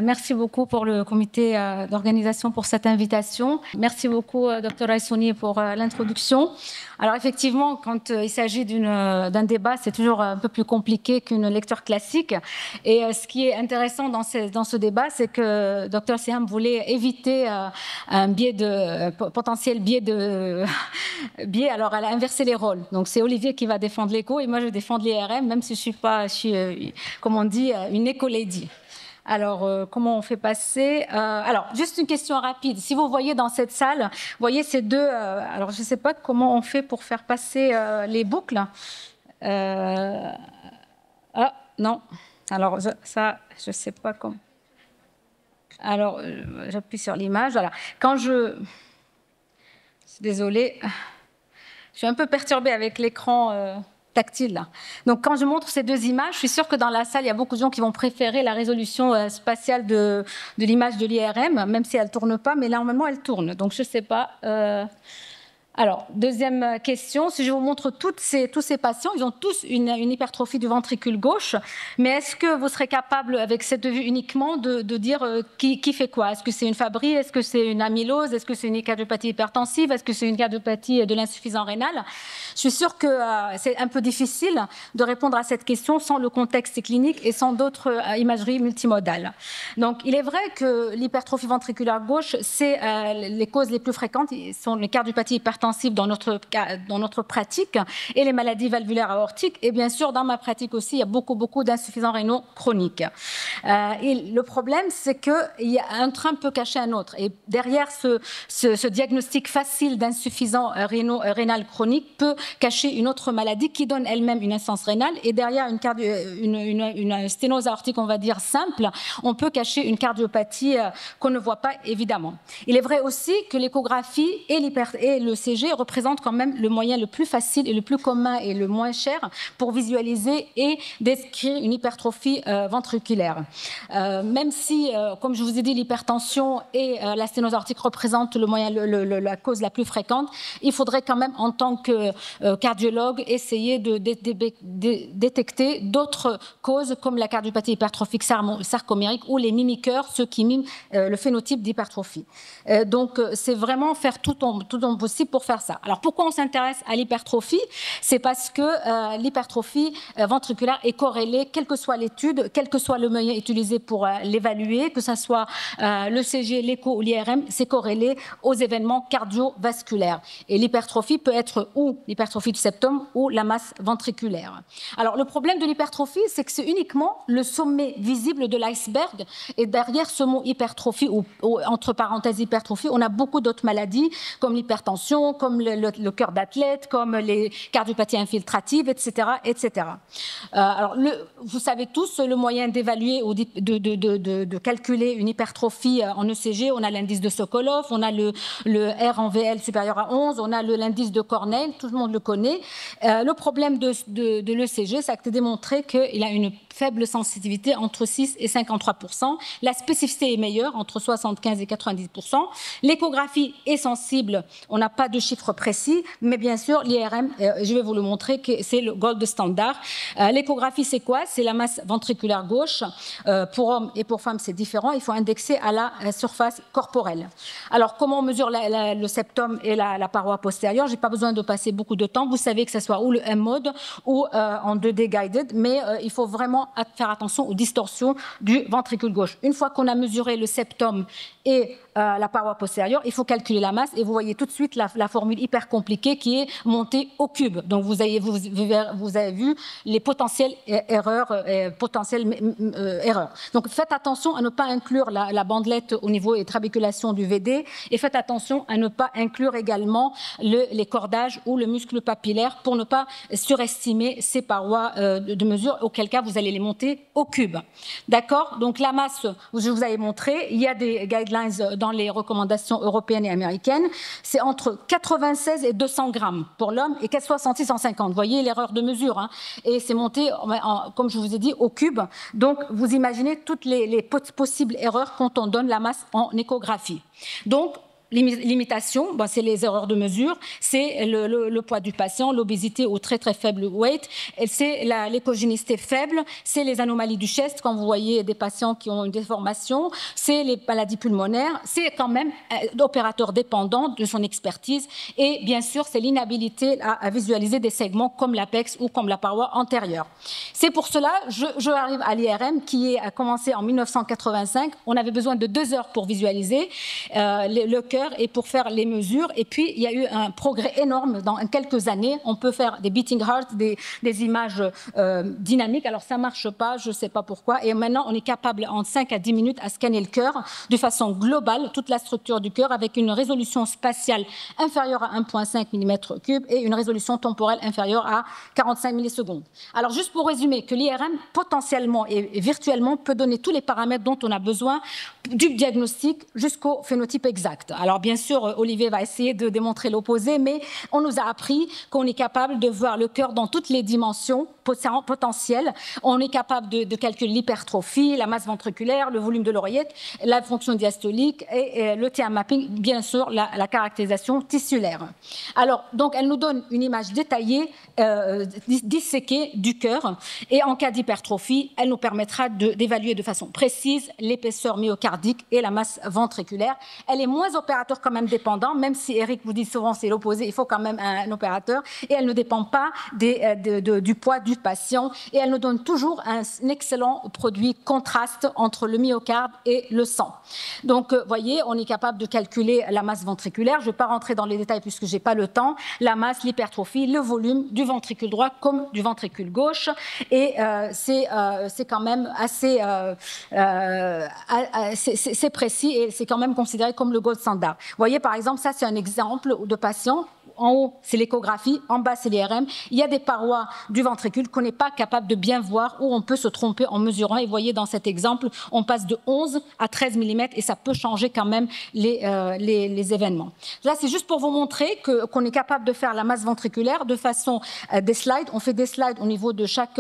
Merci beaucoup pour le comité d'organisation pour cette invitation. Merci beaucoup, Dr Aissouni, pour l'introduction. Alors effectivement, quand il s'agit d'un débat, c'est toujours un peu plus compliqué qu'une lecture classique. Et ce qui est intéressant dans ce débat, c'est que Dr Siham voulait éviter un potentiel biais. Alors elle a inversé les rôles. Donc c'est Olivier qui va défendre l'éco et moi je vais défendre l'IRM, même si je suis, comme on dit, une éco-lady. Alors, comment on fait passer alors, juste une question rapide. Si vous voyez dans cette salle, vous voyez ces deux... alors, je ne sais pas comment on fait pour faire passer les boucles. Ah, non. Alors, je ne sais pas comment... Alors, j'appuie sur l'image. Voilà. Quand je... Désolée. Je suis un peu perturbée avec l'écran... tactile. Là. Donc, quand je montre ces deux images, je suis sûre que dans la salle, il y a beaucoup de gens qui vont préférer la résolution spatiale de l'image de l'IRM, même si elle ne tourne pas, mais là, normalement, elle tourne. Donc, je ne sais pas. Alors, deuxième question, si je vous montre tous ces patients, ils ont tous une hypertrophie du ventricule gauche, mais est-ce que vous serez capable, avec cette vue uniquement, de dire qui fait quoi? Est-ce que c'est une Fabry? Est-ce que c'est une amylose? Est-ce que c'est une cardiopathie hypertensive? Est-ce que c'est une cardiopathie de l'insuffisance rénale? Je suis sûre que c'est un peu difficile de répondre à cette question sans le contexte clinique et sans d'autres imageries multimodales. Donc, il est vrai que l'hypertrophie ventriculaire gauche, c'est les causes les plus fréquentes, sont les cardiopathies hypertensives dans notre pratique et les maladies valvulaires aortiques. Et bien sûr, dans ma pratique aussi, il y a beaucoup d'insuffisants rénaux chroniques. Et le problème, c'est qu'un train peut cacher un autre. Et derrière ce diagnostic facile d'insuffisant rénal chronique peut cacher une autre maladie qui donne elle-même une insuffisance rénale. Et derrière une sténose aortique, on va dire simple, on peut cacher une cardiopathie qu'on ne voit pas évidemment. Il est vrai aussi que l'échographie et le CG représentent quand même le moyen le plus facile et le plus commun et le moins cher pour visualiser et décrire une hypertrophie ventriculaire. Même si, comme je vous ai dit, l'hypertension et la sténose aortique représentent la cause la plus fréquente, il faudrait quand même, en tant que cardiologue, essayer de détecter d'autres causes comme la cardiopathie hypertrophique sarcomérique ou les mimiqueurs, ceux qui miment le phénotype d'hypertrophie. Donc, c'est vraiment faire tout ton possible pour faire ça. Alors, pourquoi on s'intéresse à l'hypertrophie? C'est parce que l'hypertrophie ventriculaire est corrélée, quelle que soit l'étude, quel que soit le moyen utilisé pour l'évaluer, que ce soit le CG, l'écho ou l'IRM, c'est corrélé aux événements cardiovasculaires. Et l'hypertrophie peut être ou l'hypertrophie du septum ou la masse ventriculaire. Alors, le problème de l'hypertrophie, c'est que c'est uniquement le sommet visible de l'iceberg. Et derrière ce mot hypertrophie, ou entre parenthèses hypertrophie, on a beaucoup d'autres maladies, comme l'hypertension, comme le cœur d'athlète, comme les cardiopathies infiltratives, etc. etc. Alors, vous savez tous, le moyen d'évaluer ou de calculer une hypertrophie en ECG, on a l'indice de Sokolov, on a le R en VL supérieur à 11, on a l'indice de Cornell, tout le monde le connaît. Le problème de l'ECG, c'est que c'est démontré qu'il a une faible sensitivité entre 6 et 53%. La spécificité est meilleure, entre 75 et 90%. L'échographie est sensible, on n'a pas de chiffres précis, mais bien sûr, l'IRM, je vais vous le montrer, que c'est le gold standard. L'échographie, c'est quoi? C'est la masse ventriculaire gauche. Pour hommes et pour femmes, c'est différent. Il faut indexer à la surface corporelle. Alors, comment on mesure le septum et la paroi postérieure? Je n'ai pas besoin de passer beaucoup de temps. Vous savez que ce soit ou le M-mode ou en 2D guided, mais il faut vraiment faire attention aux distorsions du ventricule gauche. Une fois qu'on a mesuré le septum et la paroi postérieure, il faut calculer la masse et vous voyez tout de suite la formule hyper compliquée qui est montée au cube. Donc vous avez vu les potentielles erreurs. Donc faites attention à ne pas inclure la bandelette au niveau des trabéculations du VD et faites attention à ne pas inclure également les cordages ou le muscle papillaire pour ne pas surestimer ces parois de mesure, auquel cas vous allez les monter au cube. D'accord? Donc la masse, je vous avais montré, il y a des guidelines dans les recommandations européennes et américaines, c'est entre 96 et 200 grammes pour l'homme et 66 150. Vous voyez l'erreur de mesure, hein, et c'est monté, comme je vous ai dit, au cube. Donc, vous imaginez toutes les possibles erreurs quand on donne la masse en échographie. Donc, limitations, c'est les erreurs de mesure, c'est le poids du patient, l'obésité au très très faible weight, c'est l'épogénicité faible, c'est les anomalies du chest, quand vous voyez des patients qui ont une déformation, c'est les maladies pulmonaires, c'est quand même l'opérateur dépendant de son expertise, et bien sûr c'est l'inhabilité à visualiser des segments comme l'apex ou comme la paroi antérieure. C'est pour cela je arrive à l'IRM qui a commencé en 1985, on avait besoin de 2 heures pour visualiser le cœur et pour faire les mesures. Et puis, il y a eu un progrès énorme dans quelques années. On peut faire des beating hearts, des images dynamiques. Alors, ça ne marche pas, je ne sais pas pourquoi. Et maintenant, on est capable en 5 à 10 minutes à scanner le cœur de façon globale, toute la structure du cœur, avec une résolution spatiale inférieure à 1,5 mm3 et une résolution temporelle inférieure à 45 millisecondes. Alors, juste pour résumer, que l'IRM, potentiellement et virtuellement, peut donner tous les paramètres dont on a besoin du diagnostic jusqu'au phénotype exact. Alors bien sûr, Olivier va essayer de démontrer l'opposé, mais on nous a appris qu'on est capable de voir le cœur dans toutes les dimensions potentielles. On est capable de calculer l'hypertrophie, la masse ventriculaire, le volume de l'oreillette, la fonction diastolique et le TM mapping, bien sûr, la caractérisation tissulaire. Alors, donc, elle nous donne une image détaillée, disséquée du cœur, et en cas d'hypertrophie, elle nous permettra d'évaluer de façon précise l'épaisseur myocardique et la masse ventriculaire. Elle est moins opérateur quand même dépendant, même si Eric vous dit souvent c'est l'opposé, il faut quand même un opérateur, et elle ne dépend pas du poids du patient, et elle nous donne toujours un excellent produit contraste entre le myocarde et le sang. Donc, vous voyez, on est capable de calculer la masse ventriculaire, je ne vais pas rentrer dans les détails puisque je n'ai pas le temps, la masse, l'hypertrophie, le volume du ventricule droit comme du ventricule gauche, et c'est quand même assez c'est précis et c'est quand même considéré comme le gold standard. Vous voyez, par exemple, ça c'est un exemple de patient. En haut, c'est l'échographie, en bas, c'est l'IRM. Il y a des parois du ventricule qu'on n'est pas capable de bien voir, où on peut se tromper en mesurant. Et vous voyez, dans cet exemple, on passe de 11 à 13 mm et ça peut changer quand même les événements. Là, c'est juste pour vous montrer qu'on est capable de faire la masse ventriculaire de façon des slides. On fait des slides au niveau de chaque,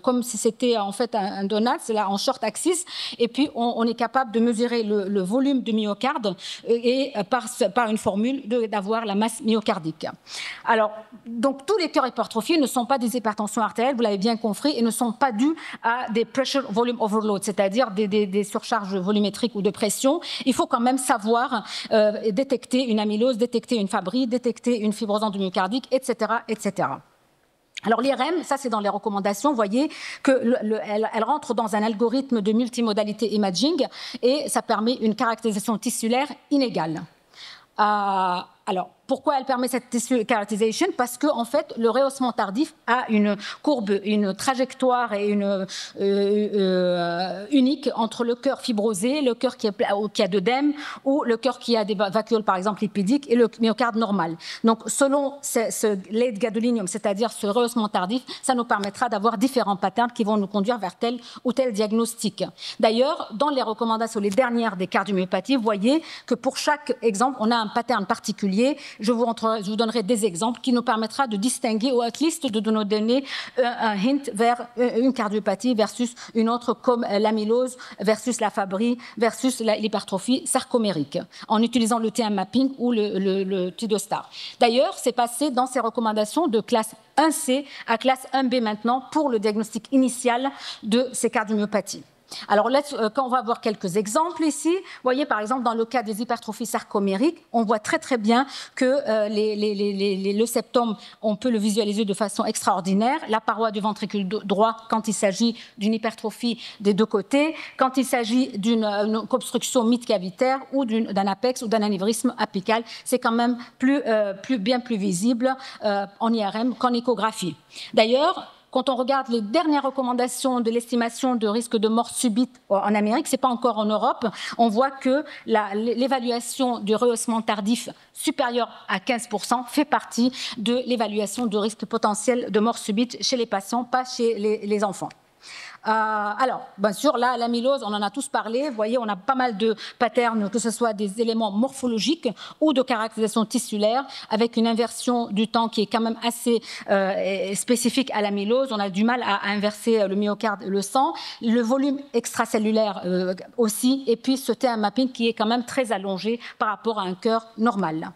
comme si c'était en fait un donut, c'est là en short axis. Et puis, on est capable de mesurer le volume du myocarde et par une formule d'avoir la masse myocardique. Alors, donc tous les cœurs hypertrophiés ne sont pas des hypertensions artérielles, vous l'avez bien compris, et ne sont pas dus à des pressure volume overload, c'est-à-dire des surcharges volumétriques ou de pression. Il faut quand même savoir détecter une amylose, détecter une fabrie, détecter une fibrose endomyocardique, etc., etc. Alors l'IRM, ça c'est dans les recommandations, vous voyez qu'elle rentre dans un algorithme de multimodalité imaging et ça permet une caractérisation tissulaire inégale. Alors, pourquoi elle permet cette tissue characterization? Parce que en fait, le rehaussement tardif a une courbe, une trajectoire et unique entre le cœur fibrosé, le cœur qui a d'œdème ou le cœur qui a des vacuoles, par exemple, lipidiques, et le myocarde normal. Donc, selon ce late gadolinium, c'est-à-dire ce rehaussement tardif, ça nous permettra d'avoir différents patterns qui vont nous conduire vers tel ou tel diagnostic. D'ailleurs, dans les recommandations, les dernières des cardiomyopathies, vous voyez que pour chaque exemple, on a un pattern particulier. Je vous donnerai des exemples qui nous permettra de distinguer ou at least de nous donner un hint vers une cardiopathie versus une autre comme l'amylose versus la fabrie versus l'hypertrophie sarcomérique en utilisant le TM mapping ou le TIDOSTAR. D'ailleurs, c'est passé dans ces recommandations de classe 1C à classe 1B maintenant pour le diagnostic initial de ces cardiomyopathies. Alors là, quand on va voir quelques exemples ici, vous voyez par exemple dans le cas des hypertrophies sarcomériques, on voit très très bien que le septum, on peut le visualiser de façon extraordinaire. La paroi du ventricule droit quand il s'agit d'une hypertrophie des deux côtés, quand il s'agit d'une obstruction mid-cavitaire ou d'un apex ou d'un anévrisme apical, c'est quand même bien plus visible en IRM qu'en échographie. D'ailleurs, quand on regarde les dernières recommandations de l'estimation de risque de mort subite en Amérique, ce n'est pas encore en Europe, on voit que l'évaluation du rehaussement tardif supérieur à 15% fait partie de l'évaluation de risque potentiel de mort subite chez les patients, pas chez les enfants. Alors, bien sûr, là, l'amylose, on en a tous parlé. Vous voyez, on a pas mal de patterns, que ce soit des éléments morphologiques ou de caractérisation tissulaire, avec une inversion du temps qui est quand même assez spécifique à l'amylose. On a du mal à inverser le myocarde, le sang, le volume extracellulaire aussi, et puis ce T1 mapping qui est quand même très allongé par rapport à un cœur normal.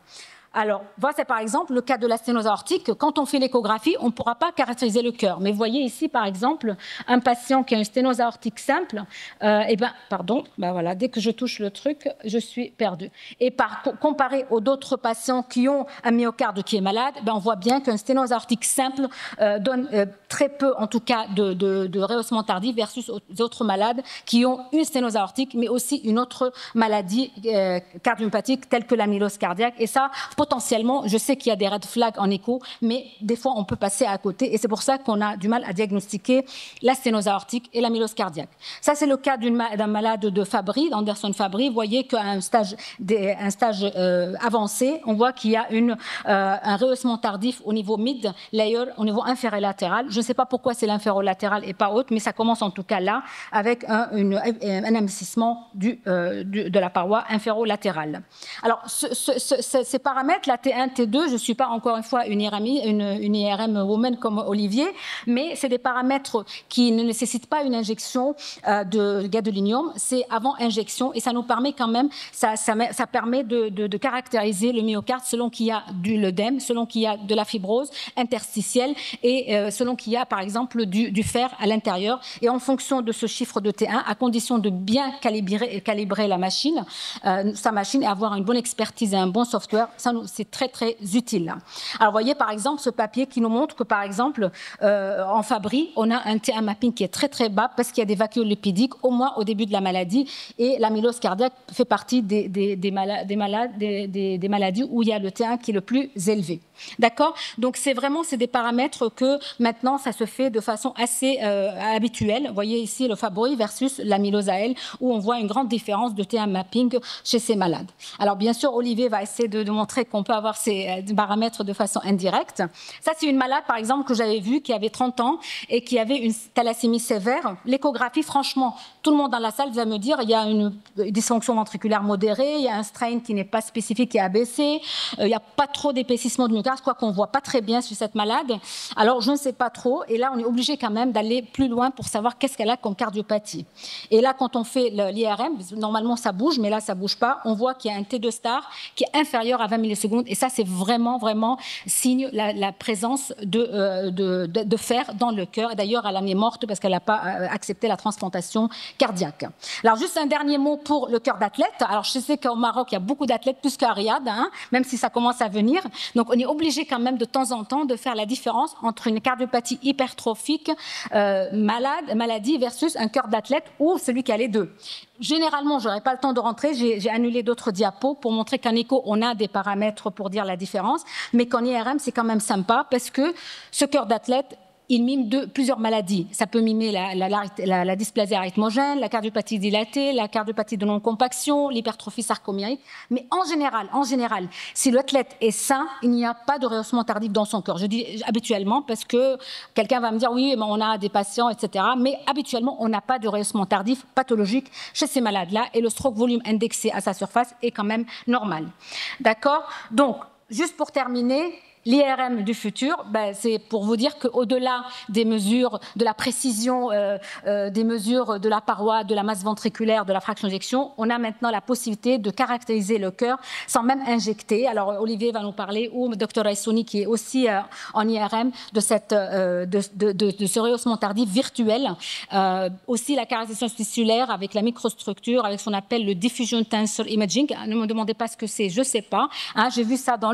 Alors, voilà, c'est par exemple le cas de la sténose aortique. Quand on fait l'échographie, on ne pourra pas caractériser le cœur. Mais vous voyez ici, par exemple, un patient qui a une sténose aortique simple, voilà, dès que je touche le truc, je suis perdue. Et comparé aux d'autres patients qui ont un myocarde qui est malade, on voit bien qu'une sténose aortique simple donne très peu, en tout cas, de rehaussement tardif versus les autres malades qui ont une sténose aortique, mais aussi une autre maladie cardiomyopathique telle que l'amylose cardiaque. Et ça, potentiellement, je sais qu'il y a des red flags en écho, mais des fois, on peut passer à côté. Et c'est pour ça qu'on a du mal à diagnostiquer la sténose aortique et l'amylose cardiaque. Ça, c'est le cas d'un malade de Fabry, d'Anderson Fabry. Vous voyez qu'à un stage avancé, on voit qu'il y a un rehaussement tardif au niveau mid-layer, au niveau inférolatéral. Je ne sais pas pourquoi c'est l'inférolatéral et pas haute, mais ça commence en tout cas là, avec un amincissement de la paroi inférolatérale. Alors, ces paramètres, la T1, T2, je ne suis pas encore une fois une IRM woman comme Olivier, mais c'est des paramètres qui ne nécessitent pas une injection de gadolinium, c'est avant injection, et ça nous permet quand même, ça permet de caractériser le myocarde selon qu'il y a de l'œdème, selon qu'il y a de la fibrose interstitielle et selon qu'il y a par exemple du fer à l'intérieur. Et en fonction de ce chiffre de T1, à condition de bien calibrer la machine, sa machine, et avoir une bonne expertise et un bon software, c'est très très utile. Alors vous voyez par exemple ce papier qui nous montre que par exemple en Fabry, on a un T1 mapping qui est très très bas parce qu'il y a des vacuoles lipidiques au moins au début de la maladie, et l'amylose cardiaque fait partie des maladies où il y a le T1 qui est le plus élevé. D'accord? Donc c'est des paramètres que maintenant ça se fait de façon assez habituelle. Vous voyez ici le Fabry versus l'amylose AL, où on voit une grande différence de T1 mapping chez ces malades. Alors bien sûr, Olivier va essayer de montrer qu'on peut avoir ces paramètres de façon indirecte. Ça, c'est une malade, par exemple, que j'avais vue, qui avait 30 ans et qui avait une thalassémie sévère. L'échographie, franchement, tout le monde dans la salle va me dire il y a une dysfonction ventriculaire modérée, il y a un strain qui n'est pas spécifique et abaissé, il n'y a pas trop d'épaississement du myocarde, quoi qu'on ne voit pas très bien sur cette malade. Alors, je ne sais pas trop. Et là, on est obligé quand même d'aller plus loin pour savoir qu'est-ce qu'elle a comme cardiopathie. Et là, quand on fait l'IRM, normalement, ça bouge, mais là, ça ne bouge pas. On voit qu'il y a un T2 star qui est inférieur à 20 millisecondes. Et ça, c'est vraiment signe la présence de fer dans le cœur. Et d'ailleurs, elle en est morte parce qu'elle n'a pas accepté la transplantation cardiaque. Alors, juste un dernier mot pour le cœur d'athlète. Alors, je sais qu'au Maroc, il y a beaucoup d'athlètes, plus qu'à Riyad, même si ça commence à venir. Donc, on est obligé quand même de temps en temps de faire la différence entre une cardiopathie hypertrophique maladie versus un cœur d'athlète ou celui qui a les deux. Généralement, je n'aurai pas le temps de rentrer, j'ai annulé d'autres diapos pour montrer qu'en écho, on a des paramètres pour dire la différence, mais qu'en IRM, c'est quand même sympa parce que ce cœur d'athlète, il mime plusieurs maladies. Ça peut mimer la dysplasie arythmogène, la cardiopathie dilatée, la cardiopathie de non-compaction, l'hypertrophie sarcomérique. Mais en général, si l'athlète est sain, il n'y a pas de rehaussement tardif dans son cœur. Je dis habituellement parce que quelqu'un va me dire oui, mais on a des patients, etc. Mais habituellement, on n'a pas de rehaussement tardif pathologique chez ces malades-là et le stroke volume indexé à sa surface est quand même normal. D'accord? Donc, juste pour terminer, l'IRM du futur, c'est pour vous dire qu'au-delà des mesures, de la précision, des mesures de la paroi, de la masse ventriculaire, de la fraction d'éjection, on a maintenant la possibilité de caractériser le cœur sans même injecter. Alors Olivier va nous parler, ou le Dr Raissoni qui est aussi en IRM, de ce rehaussement tardif virtuel. Aussi la caractérisation tissulaire avec la microstructure, avec ce qu'on appelle le diffusion tensor imaging. Ne me demandez pas ce que c'est, je ne sais pas. J'ai vu ça dans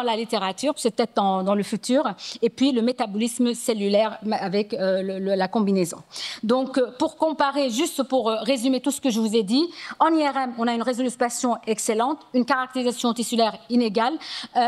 la littérature. C'est peut-être dans le futur, et puis le métabolisme cellulaire avec la combinaison. Donc, pour comparer, juste pour résumer tout ce que je vous ai dit, en IRM, on a une résolution excellente, une caractérisation tissulaire inégale,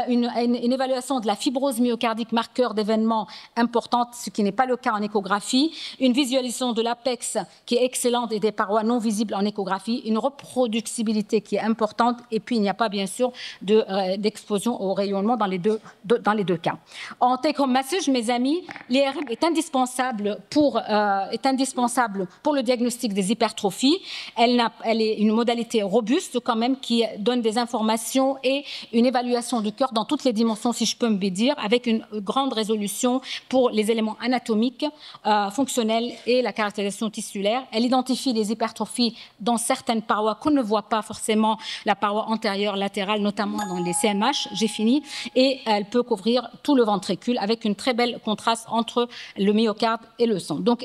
une évaluation de la fibrose myocardique, marqueur d'événements importante, ce qui n'est pas le cas en échographie, une visualisation de l'apex qui est excellente et des parois non visibles en échographie, une reproducibilité qui est importante, et puis il n'y a pas bien sûr d'explosion au rayonnement dans les deux dans les deux cas. En take-home message, mes amis, l'IRM est indispensable pour le diagnostic des hypertrophies. Elle est une modalité robuste quand même qui donne des informations et une évaluation du cœur dans toutes les dimensions, si je peux me dire, avec une grande résolution pour les éléments anatomiques, fonctionnels et la caractérisation tissulaire. Elle identifie les hypertrophies dans certaines parois qu'on ne voit pas forcément, la paroi antérieure, latérale, notamment dans les CMH, j'ai fini, et elle peut couvrir tout le ventricule avec une très belle contraste entre le myocarde et le sang. Donc,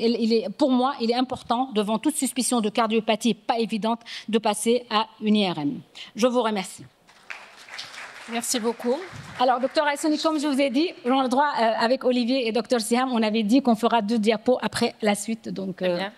pour moi, il est important, devant toute suspicion de cardiopathie pas évidente, de passer à une IRM. Je vous remercie. Merci beaucoup. Alors, docteur Hassani, comme je vous ai dit, on a le droit, avec Olivier et docteur Siham, on avait dit qu'on fera 2 diapos après la suite. Donc, Très bien.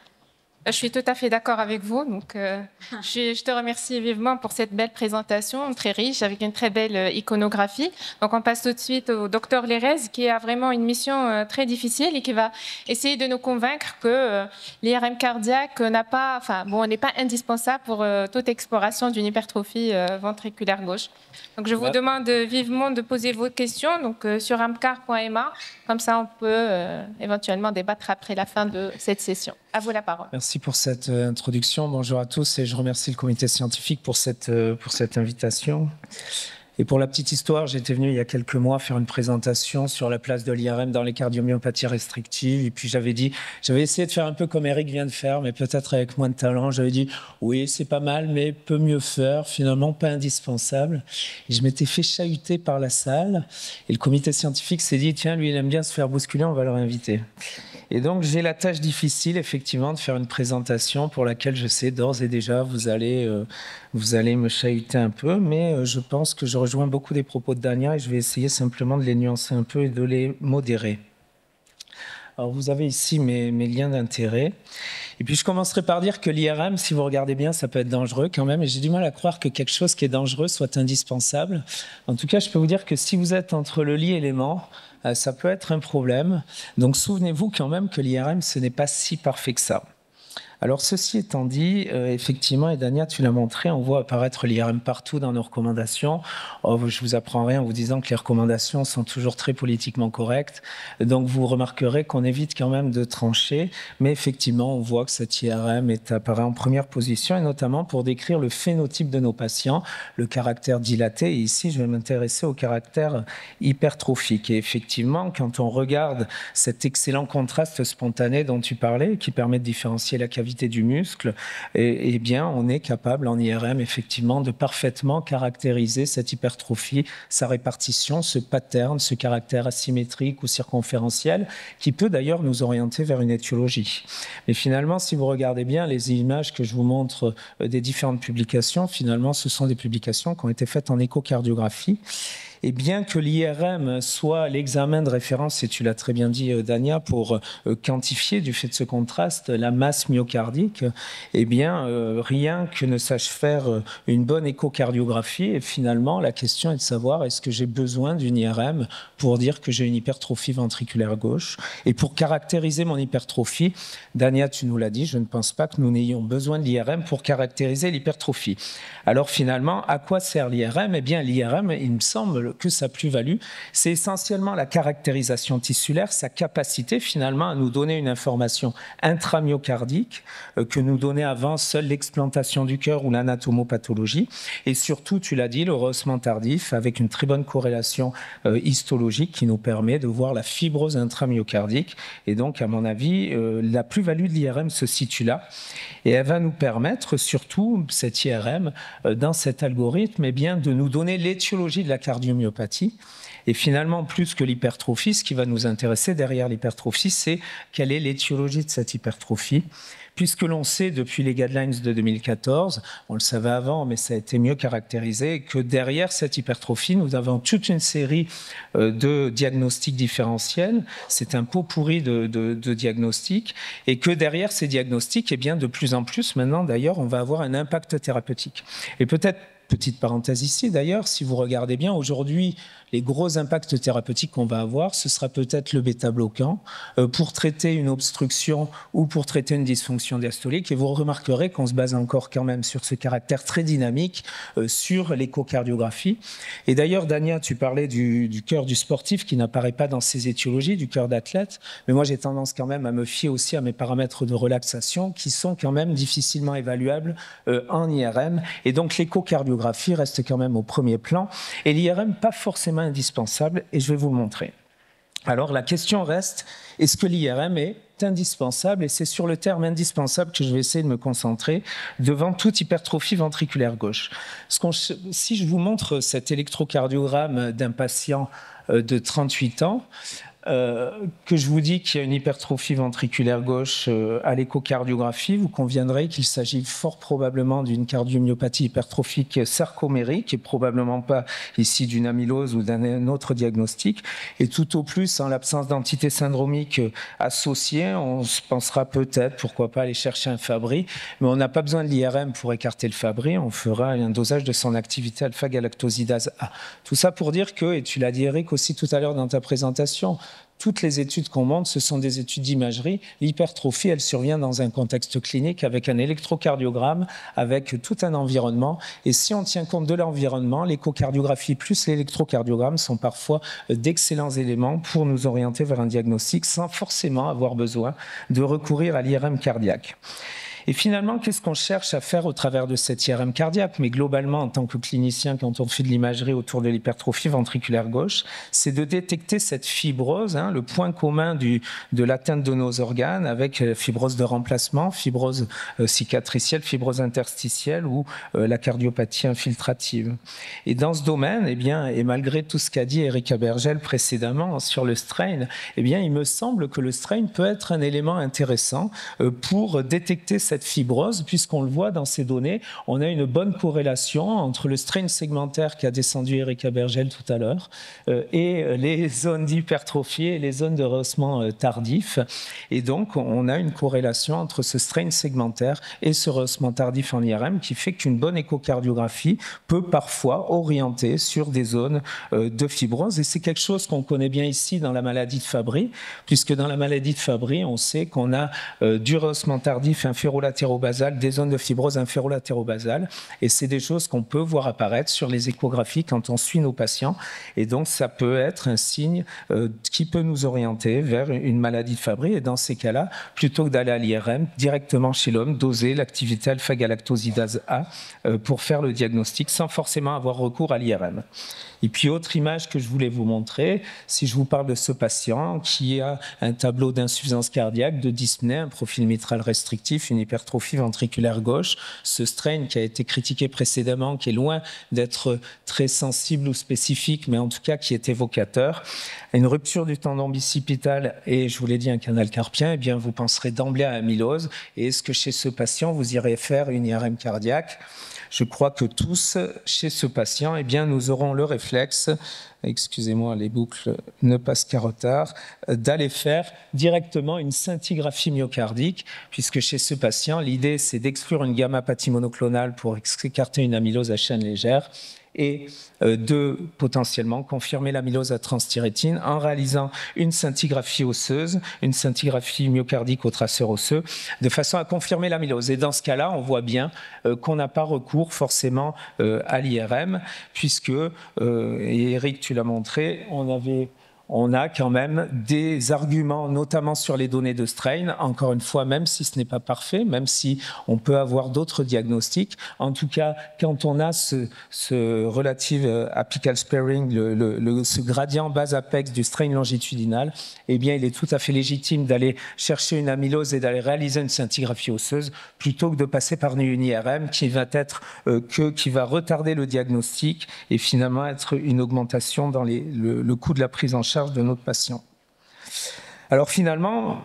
Je suis tout à fait d'accord avec vous. Donc, je te remercie vivement pour cette belle présentation, très riche, avec une très belle iconographie. Donc, on passe tout de suite au docteur Lérez, qui a vraiment une mission très difficile et qui va essayer de nous convaincre que l'IRM cardiaque n'est pas indispensable pour toute exploration d'une hypertrophie ventriculaire gauche. Donc, je vous demande vivement de poser vos questions sur amcar.ma. Comme ça, on peut éventuellement débattre après la fin de cette session. À vous la parole. Merci pour cette introduction. Bonjour à tous et je remercie le comité scientifique pour cette invitation. Et pour la petite histoire, j'étais venu il y a quelques mois faire une présentation sur la place de l'IRM dans les cardiomyopathies restrictives. Et puis j'avais essayé de faire un peu comme Eric vient de faire, mais peut-être avec moins de talent. J'avais dit, oui, c'est pas mal, mais peut mieux faire, finalement pas indispensable. Et je m'étais fait chahuter par la salle. Et le comité scientifique s'est dit, tiens, lui, il aime bien se faire bousculer, on va le réinviter. Et donc, j'ai la tâche difficile, effectivement, de faire une présentation pour laquelle je sais d'ores et déjà, vous allez me chahuter un peu, mais je pense que je rejoins beaucoup des propos de Dania et je vais essayer simplement de les nuancer un peu et de les modérer. Alors, vous avez ici mes liens d'intérêt. Et puis, je commencerai par dire que l'IRM, si vous regardez bien, ça peut être dangereux quand même. Et j'ai du mal à croire que quelque chose qui est dangereux soit indispensable. En tout cas, je peux vous dire que si vous êtes entre le lit et l'aimant, ça peut être un problème. Donc, souvenez-vous quand même que l'IRM, ce n'est pas si parfait que ça. Alors, ceci étant dit, effectivement, et Dania, tu l'as montré, on voit apparaître l'IRM partout dans nos recommandations. Oh, je vous apprends rien en vous disant que les recommandations sont toujours très politiquement correctes. Donc, vous remarquerez qu'on évite quand même de trancher. Mais effectivement, on voit que cette IRM apparaît en première position, et notamment pour décrire le phénotype de nos patients, le caractère dilaté. Et ici, je vais m'intéresser au caractère hypertrophique. Et effectivement, quand on regarde cet excellent contraste spontané dont tu parlais, qui permet de différencier la cavité du muscle, eh bien, on est capable en IRM, effectivement, de parfaitement caractériser cette hypertrophie, sa répartition, ce pattern, ce caractère asymétrique ou circonférentiel, qui peut d'ailleurs nous orienter vers une étiologie. Mais finalement, si vous regardez bien les images que je vous montre des différentes publications, finalement, ce sont des publications qui ont été faites en échocardiographie. Et bien que l'IRM soit l'examen de référence, et tu l'as très bien dit, Dania, pour quantifier, du fait de ce contraste, la masse myocardique, eh bien, rien que ne sache faire une bonne échocardiographie. Et finalement, la question est de savoir, est-ce que j'ai besoin d'une IRM pour dire que j'ai une hypertrophie ventriculaire gauche? Et pour caractériser mon hypertrophie, Dania, tu nous l'as dit, je ne pense pas que nous n'ayons besoin de l'IRM pour caractériser l'hypertrophie. Alors finalement, à quoi sert l'IRM? Eh bien, l'IRM, il me semble que sa plus-value, c'est essentiellement la caractérisation tissulaire, sa capacité finalement à nous donner une information intramyocardique que nous donnait avant seule l'explantation du cœur ou l'anatomopathologie. Et surtout, tu l'as dit, le rehaussement tardif avec une très bonne corrélation histologique qui nous permet de voir la fibrose intramyocardique. Et donc, à mon avis, la plus-value de l'IRM se situe là. Et elle va nous permettre, surtout, cette IRM, dans cet algorithme, eh bien, de nous donner l'étiologie de la cardiomyopathie. Et finalement, plus que l'hypertrophie, ce qui va nous intéresser derrière l'hypertrophie, c'est quelle est l'étiologie de cette hypertrophie. Puisque l'on sait depuis les guidelines de 2014, on le savait avant, mais ça a été mieux caractérisé, que derrière cette hypertrophie, nous avons toute une série de diagnostics différentiels. C'est un pot pourri de diagnostics. Et que derrière ces diagnostics, eh bien, de plus en plus, maintenant, d'ailleurs, on va avoir un impact thérapeutique. Et peut-être petite parenthèse ici d'ailleurs, si vous regardez bien, aujourd'hui, les gros impacts thérapeutiques qu'on va avoir, ce sera peut-être le bêta-bloquant pour traiter une obstruction ou pour traiter une dysfonction diastolique. Et vous remarquerez qu'on se base encore quand même sur ce caractère très dynamique sur l'échocardiographie. Et d'ailleurs, Dania, tu parlais du cœur du sportif qui n'apparaît pas dans ces étiologies, du cœur d'athlète. Mais moi, j'ai tendance quand même à me fier aussi à mes paramètres de relaxation qui sont quand même difficilement évaluables en IRM. Et donc, l'échocardiographie reste quand même au premier plan. Et l'IRM, pas forcément indispensable, et je vais vous le montrer. Alors la question reste, est-ce que l'IRM est indispensable? Et c'est sur le terme indispensable que je vais essayer de me concentrer devant toute hypertrophie ventriculaire gauche. Si je vous montre cet électrocardiogramme d'un patient de 38 ans, que je vous dis qu'il y a une hypertrophie ventriculaire gauche à l'échocardiographie, vous conviendrez qu'il s'agit fort probablement d'une cardiomyopathie hypertrophique sarcomérique et probablement pas ici d'une amylose ou d'un autre diagnostic. Et tout au plus, en l'absence d'entité syndromique associée, on se pensera peut-être, pourquoi pas, aller chercher un Fabry, mais on n'a pas besoin de l'IRM pour écarter le Fabry, on fera un dosage de son activité alpha-galactosidase A. Tout ça pour dire que, et tu l'as dit Eric aussi tout à l'heure dans ta présentation, toutes les études qu'on montre, ce sont des études d'imagerie. L'hypertrophie, elle survient dans un contexte clinique avec un électrocardiogramme, avec tout un environnement. Et si on tient compte de l'environnement, l'échocardiographie plus l'électrocardiogramme sont parfois d'excellents éléments pour nous orienter vers un diagnostic sans forcément avoir besoin de recourir à l'IRM cardiaque. Et finalement, qu'est-ce qu'on cherche à faire au travers de cette IRM cardiaque? Mais globalement, en tant que clinicien, quand on fait de l'imagerie autour de l'hypertrophie ventriculaire gauche, c'est de détecter cette fibrose, le point commun de l'atteinte de nos organes avec fibrose de remplacement, fibrose cicatricielle, fibrose interstitielle ou la cardiopathie infiltrative. Et dans ce domaine, eh bien, et malgré tout ce qu'a dit Eric Abergel précédemment sur le strain, eh bien, il me semble que le strain peut être un élément intéressant pour détecter cette fibrose, puisqu'on le voit dans ces données, on a une bonne corrélation entre le strain segmentaire qu'a descendu Eric Abergel tout à l'heure et les zones d'hypertrophie et les zones de rehaussement tardif. Et donc, on a une corrélation entre ce strain segmentaire et ce rehaussement tardif en IRM qui fait qu'une bonne échocardiographie peut parfois orienter sur des zones de fibrose. Et c'est quelque chose qu'on connaît bien ici dans la maladie de Fabry, puisque dans la maladie de Fabry, on sait qu'on a du rehaussement tardif inférolatérobasal, des zones de fibrose inférolatérobasale, et c'est des choses qu'on peut voir apparaître sur les échographies quand on suit nos patients, et donc ça peut être un signe qui peut nous orienter vers une maladie de Fabry, et dans ces cas-là, plutôt que d'aller à l'IRM, directement chez l'homme, doser l'activité alpha-galactosidase A pour faire le diagnostic sans forcément avoir recours à l'IRM. Et puis, autre image que je voulais vous montrer, si je vous parle de ce patient qui a un tableau d'insuffisance cardiaque, de dyspnée, un profil mitral restrictif, une hypertrophie ventriculaire gauche, ce strain qui a été critiqué précédemment, qui est loin d'être très sensible ou spécifique, mais en tout cas qui est évocateur, une rupture du tendon bicipital et, je vous l'ai dit, un canal carpien, eh bien, vous penserez d'emblée à amylose. Et est-ce que chez ce patient, vous irez faire une IRM cardiaque? Je crois que tous, chez ce patient, eh bien, nous aurons le réflexe, excusez-moi, les boucles ne passent qu'à retard, d'aller faire directement une scintigraphie myocardique, puisque chez ce patient, l'idée, c'est d'exclure une gamma-pathie monoclonale pour écarter une amylose à chaîne légère et de potentiellement confirmer l'amylose à transthyrétine en réalisant une scintigraphie osseuse, une scintigraphie myocardique au traceur osseux, de façon à confirmer l'amylose. Et dans ce cas-là, on voit bien qu'on n'a pas recours forcément à l'IRM, puisque, et Eric, tu l'as montré, on a quand même des arguments, notamment sur les données de strain, encore une fois, même si ce n'est pas parfait, même si on peut avoir d'autres diagnostics. En tout cas, quand on a ce relative apical sparing, ce gradient base-apex du strain longitudinal, eh bien, il est tout à fait légitime d'aller chercher une amylose et d'aller réaliser une scintigraphie osseuse plutôt que de passer par une IRM qui va retarder le diagnostic et finalement être une augmentation dans le coût de la prise en charge de notre patient. Alors finalement,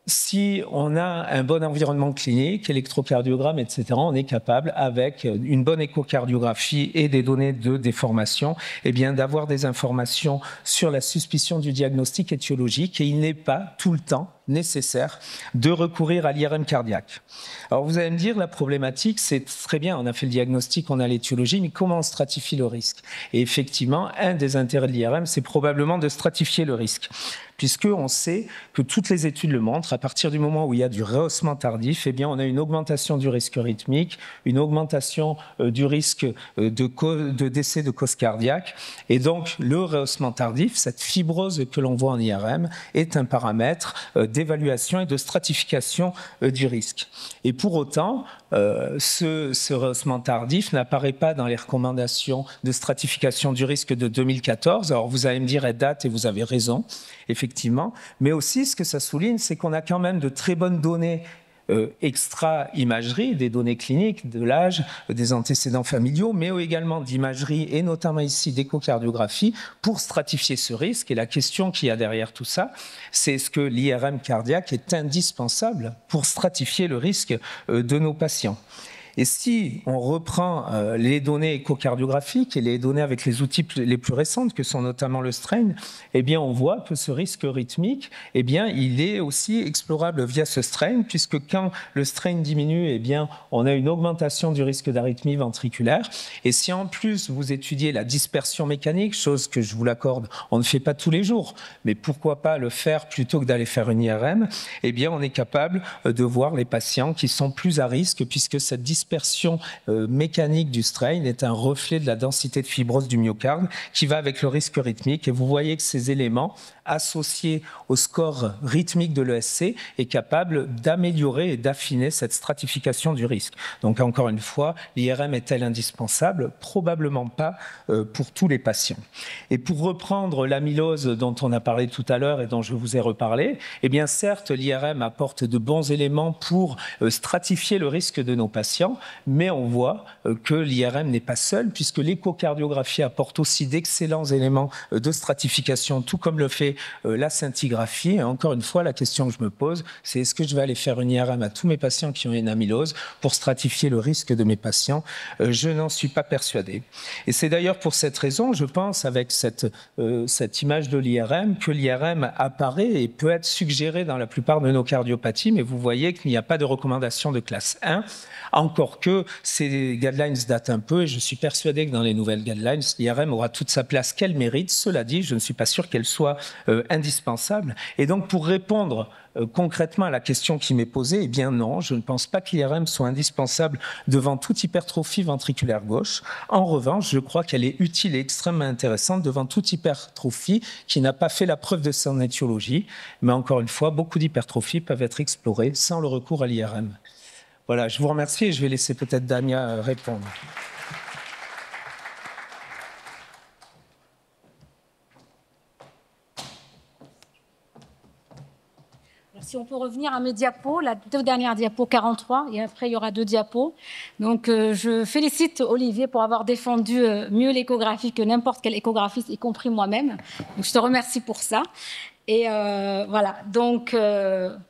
si on a un bon environnement clinique, électrocardiogramme, etc., on est capable, avec une bonne échocardiographie et des données de déformation, eh bien, d'avoir des informations sur la suspicion du diagnostic étiologique. Et il n'est pas tout le temps nécessaire de recourir à l'IRM cardiaque. Alors vous allez me dire, la problématique, c'est très bien, on a fait le diagnostic, on a l'étiologie, mais comment on stratifie le risque? Et effectivement, un des intérêts de l'IRM, c'est probablement de stratifier le risque, puisqu'on sait que toutes les études le montrent, à partir du moment où il y a du rehaussement tardif, eh bien, on a une augmentation du risque rythmique, une augmentation du risque de décès de cause cardiaque. Et donc, le rehaussement tardif, cette fibrose que l'on voit en IRM, est un paramètre d'évaluation et de stratification du risque. Et pour autant, ce rehaussement tardif n'apparaît pas dans les recommandations de stratification du risque de 2014. Alors, vous allez me dire, elle date, et vous avez raison, effectivement. Mais aussi, ce que ça souligne, c'est qu'on a quand même de très bonnes données extra-imagerie, des données cliniques, de l'âge, des antécédents familiaux, mais également d'imagerie et notamment ici d'échocardiographie pour stratifier ce risque. Et la question qu'il y a derrière tout ça, c'est est-ce que l'IRM cardiaque est indispensable pour stratifier le risque de nos patients? Et si on reprend les données échocardiographiques et les données avec les outils les plus récentes, que sont notamment le strain, eh bien, on voit que ce risque rythmique, eh bien, il est aussi explorable via ce strain, puisque quand le strain diminue, eh bien, on a une augmentation du risque d'arythmie ventriculaire. Et si en plus vous étudiez la dispersion mécanique, chose que je vous l'accorde, on ne fait pas tous les jours, mais pourquoi pas le faire plutôt que d'aller faire une IRM, eh bien, on est capable de voir les patients qui sont plus à risque, puisque cette dispersion mécanique du strain est un reflet de la densité de fibrose du myocarde qui va avec le risque rythmique. Et vous voyez que ces éléments associés au score rythmique de l'ESC est capable d'améliorer et d'affiner cette stratification du risque. Donc encore une fois, l'IRM est-elle indispensable? Probablement pas pour tous les patients. Et pour reprendre l'amylose dont on a parlé tout à l'heure et dont je vous ai reparlé, eh bien certes, l'IRM apporte de bons éléments pour stratifier le risque de nos patients, mais on voit que l'IRM n'est pas seul, puisque l'échocardiographie apporte aussi d'excellents éléments de stratification, tout comme le fait la scintigraphie. Et encore une fois, la question que je me pose, c'est est-ce que je vais aller faire une IRM à tous mes patients qui ont une amylose pour stratifier le risque de mes patients? Je n'en suis pas persuadé. Et c'est d'ailleurs pour cette raison, je pense, avec cette image de l'IRM, que l'IRM apparaît et peut être suggéré dans la plupart de nos cardiopathies, mais vous voyez qu'il n'y a pas de recommandation de classe 1, encore que ces guidelines datent un peu, et je suis persuadé que dans les nouvelles guidelines, l'IRM aura toute sa place qu'elle mérite. Cela dit, je ne suis pas sûr qu'elle soit indispensable. Et donc, pour répondre concrètement à la question qui m'est posée, eh bien non, je ne pense pas que l'IRM soit indispensable devant toute hypertrophie ventriculaire gauche. En revanche, je crois qu'elle est utile et extrêmement intéressante devant toute hypertrophie qui n'a pas fait la preuve de son étiologie. Mais encore une fois, beaucoup d'hypertrophies peuvent être explorées sans le recours à l'IRM. Voilà, je vous remercie et je vais laisser peut-être Damia répondre. Si on peut revenir à mes diapos, la deux dernières diapos 43, et après il y aura 2 diapos. Donc je félicite Olivier pour avoir défendu mieux l'échographie que n'importe quel échographiste, y compris moi-même. Donc je te remercie pour ça. Et voilà, donc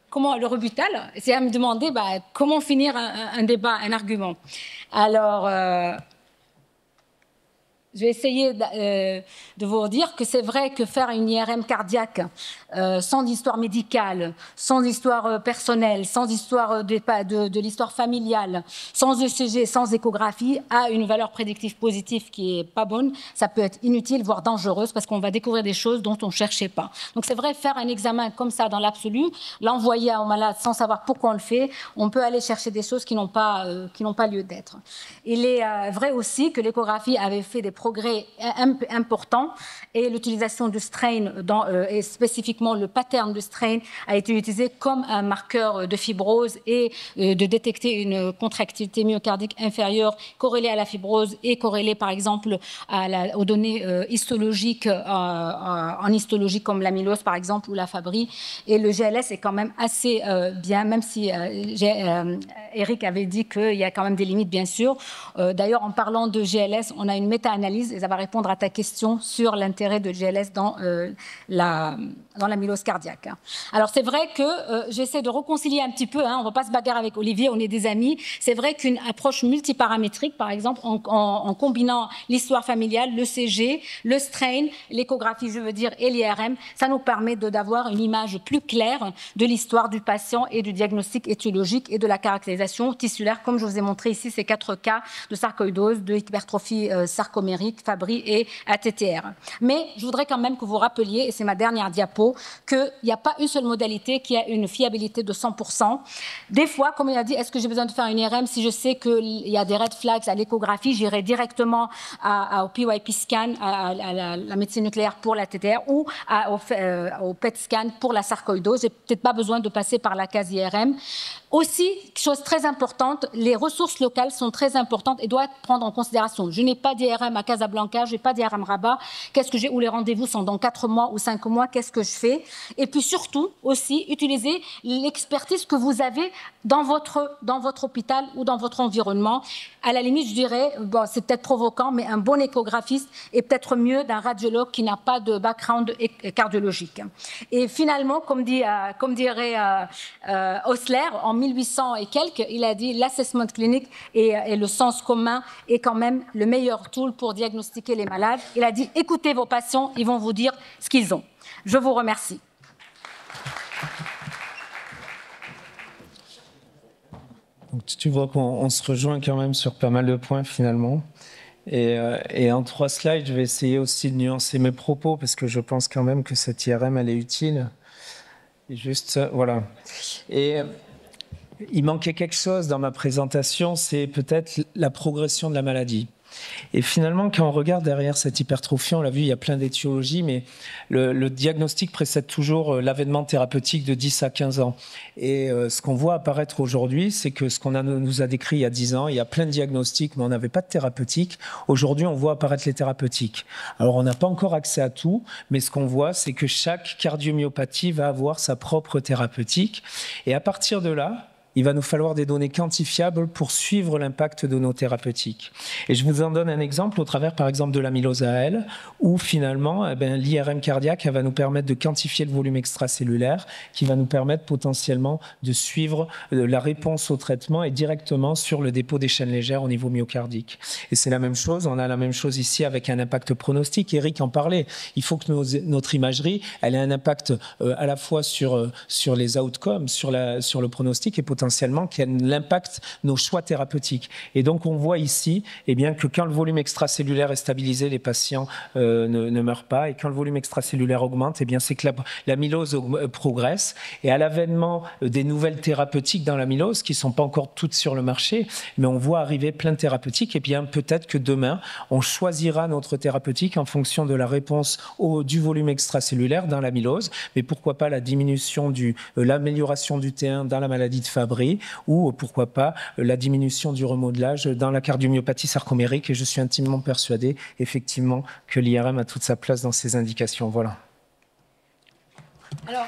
comment le rebutal, c'est à me demander comment finir un débat, un argument. Alors, je vais essayer de vous dire que c'est vrai que faire une IRM cardiaque sans histoire médicale, sans histoire personnelle, sans histoire de l'histoire familiale, sans ECG, sans échographie, a une valeur prédictive positive qui est pas bonne. Ça peut être inutile, voire dangereuse, parce qu'on va découvrir des choses dont on ne cherchait pas. Donc c'est vrai, faire un examen comme ça dans l'absolu, l'envoyer au malade sans savoir pourquoi on le fait, on peut aller chercher des choses qui n'ont pas lieu d'être. Il est vrai aussi que l'échographie avait fait des progrès importants et l'utilisation du strain et spécifiquement le pattern du strain a été utilisé comme un marqueur de fibrose et de détecter une contractilité myocardique inférieure corrélée à la fibrose et corrélée par exemple aux données histologiques en histologie comme l'amylose par exemple ou la Fabry. Et le GLS est quand même assez bien, même si Eric avait dit qu'il y a quand même des limites bien sûr. D'ailleurs en parlant de GLS, on a une méta-analyse analyse et ça va répondre à ta question sur l'intérêt de GLS dans l'amylose cardiaque. Alors c'est vrai que j'essaie de réconcilier un petit peu, on ne va pas se bagarrer avec Olivier, on est des amis. C'est vrai qu'une approche multiparamétrique, par exemple, en combinant l'histoire familiale, le CG, le strain, l'échographie, je veux dire, et l'IRM, ça nous permet d'avoir une image plus claire de l'histoire du patient et du diagnostic étiologique et de la caractérisation tissulaire, comme je vous ai montré ici ces 4 cas de sarcoïdose, de hypertrophie sarcomérique, Fabry et ATTR. Mais je voudrais quand même que vous rappeliez, et c'est ma dernière diapo, qu'il n'y a pas une seule modalité qui a une fiabilité de 100%. Des fois, comme il a dit, est-ce que j'ai besoin de faire une IRM si je sais qu'il y a des red flags à l'échographie, j'irai directement au PYP scan, à la médecine nucléaire pour la TTR ou au PET scan pour la sarcoïdose. J'ai peut-être pas besoin de passer par la case IRM. Aussi, chose très importante, les ressources locales sont très importantes et doivent prendre en considération. Je n'ai pas d'IRM à Casablanca, je n'ai pas d'IRM Rabat. Qu'est-ce que j'ai, où les rendez-vous sont dans 4 mois ou 5 mois, qu'est-ce que je fais? Et puis surtout, aussi, utiliser l'expertise que vous avez dans votre hôpital ou dans votre environnement. À la limite, je dirais, bon, c'est peut-être provoquant, mais un bon échographiste est peut-être mieux d'un radiologue qui n'a pas de background cardiologique. Et finalement, comme dirait Osler, en 1800 et quelques, il a dit l'assessment clinique et le sens commun est quand même le meilleur tool pour diagnostiquer les malades. Il a dit écoutez vos patients, ils vont vous dire ce qu'ils ont. Je vous remercie. Donc, tu vois qu'on se rejoint quand même sur pas mal de points finalement. Et en 3 slides, je vais essayer aussi de nuancer mes propos parce que je pense quand même que cette IRM, elle est utile. Et juste, voilà. Et il manquait quelque chose dans ma présentation, c'est peut-être la progression de la maladie. Et finalement, quand on regarde derrière cette hypertrophie, on l'a vu, il y a plein d'étiologies, mais le diagnostic précède toujours l'avènement thérapeutique de 10 à 15 ans. Et ce qu'on voit apparaître aujourd'hui, c'est que ce qu'on nous a décrit il y a 10 ans, il y a plein de diagnostics, mais on n'avait pas de thérapeutique. Aujourd'hui, on voit apparaître les thérapeutiques. Alors, on n'a pas encore accès à tout, mais ce qu'on voit, c'est que chaque cardiomyopathie va avoir sa propre thérapeutique. Et à partir de là, il va nous falloir des données quantifiables pour suivre l'impact de nos thérapeutiques. Et je vous en donne un exemple au travers, par exemple, de l'amylose AL, où finalement, l'IRM cardiaque va nous permettre de quantifier le volume extracellulaire, qui va nous permettre potentiellement de suivre la réponse au traitement et directement sur le dépôt des chaînes légères au niveau myocardique. Et c'est la même chose, on a la même chose ici avec un impact pronostique. Eric en parlait, il faut que notre imagerie, elle ait un impact à la fois sur les outcomes, sur le pronostic et potentiellement qu'elle impacte nos choix thérapeutiques. Et donc on voit ici que quand le volume extracellulaire est stabilisé, les patients ne meurent pas, et quand le volume extracellulaire augmente, c'est que l'amylose progresse. Et à l'avènement des nouvelles thérapeutiques dans l'amylose, qui ne sont pas encore toutes sur le marché, mais on voit arriver plein de thérapeutiques, et bien peut-être que demain, on choisira notre thérapeutique en fonction de la réponse du volume extracellulaire dans l'amylose, mais pourquoi pas la diminution l'amélioration du T1 dans la maladie de Fabry, ou pourquoi pas la diminution du remodelage dans la cardiomyopathie sarcomérique. Et je suis intimement persuadé, effectivement, que l'IRM a toute sa place dans ces indications. Voilà. Alors,